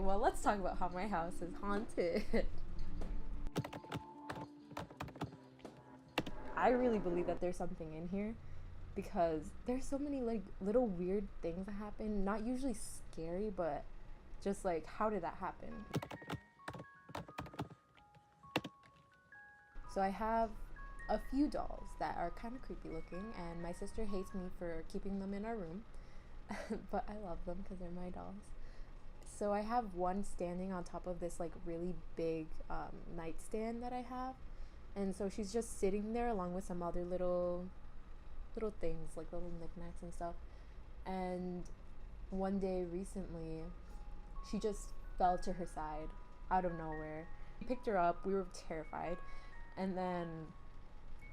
Well, let's talk about how my house is haunted. I really believe that there's something in here because there's so many like little weird things that happen. Not usually scary, but just like, how did that happen? So I have a few dolls that are kind of creepy looking, and my sister hates me for keeping them in our room, but I love them because they're my dolls. So I have one standing on top of this like really big nightstand that I have, and so she's just sitting there along with some other little things like little knickknacks and stuff. And one day recently, she just fell to her side out of nowhere. We picked her up. We were terrified, and then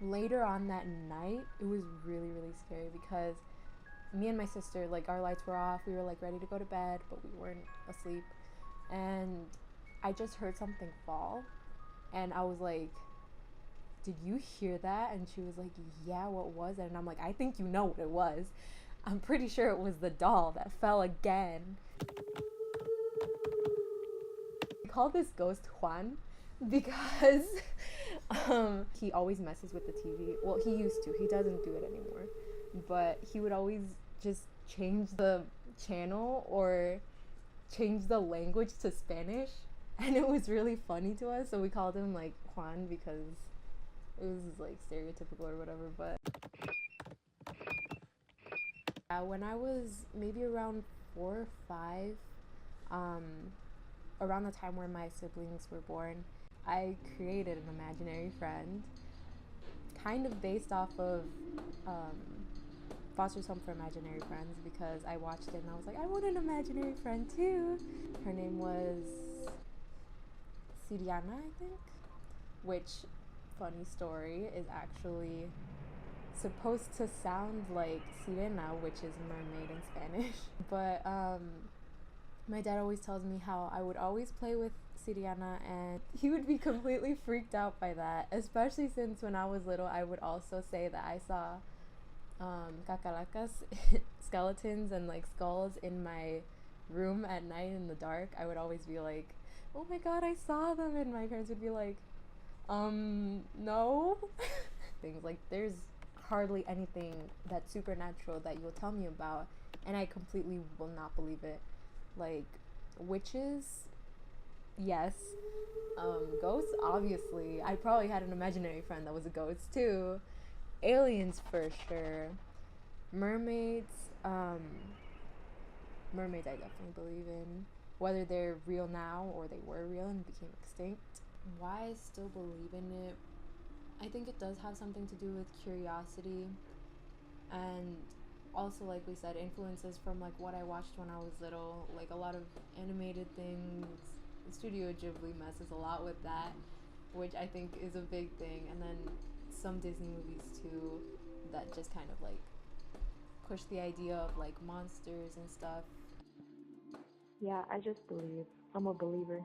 later on that night, it was really scary because me and my sister, like, our lights were off. We were like ready to go to bed, but we weren't asleep. And I just heard something fall, and I was like, did you hear that? And she was like, yeah, what was it? And I'm like, I think you know what it was. I'm pretty sure it was the doll that fell again. We call this ghost Juan because he always messes with the TV. Well, he used to. He doesn't do it anymore. But he would always just change the channel or change the language to Spanish. And it was really funny to us. So we called him like Juan because it was like stereotypical or whatever. But when I was maybe around 4 or 5, around the time where my siblings were born, I created an imaginary friend, kind of based off of Foster's Home for Imaginary Friends, because I watched it and I was like, I want an imaginary friend too. Her name was Siriana, I think, which, funny story, is actually supposed to sound like sirena, which is mermaid in Spanish. But my dad always tells me how I would always play with Siriana and he would be completely freaked out by that, especially since when I was little I would also say that I saw cacalacas, skeletons and like skulls in my room at night in the dark. I would always be like, oh my god, I saw them, and my parents would be like, no. Things like, there's hardly anything that's supernatural that you'll tell me about and I completely will not believe it. Like, witches, yes. Ghosts, obviously. I probably had an imaginary friend that was a ghost too. Aliens for sure. Mermaids, mermaids I definitely believe in. Whether they're real now or they were real and became extinct. Why I still believe in it, I think it does have something to do with curiosity, and also, like we said, influences from like what I watched when I was little, like a lot of animated things. Studio Ghibli messes a lot with that, which I think is a big thing, and then some Disney movies too that just kind of like push the idea of like monsters and stuff. Yeah, I just believe. I'm a believer.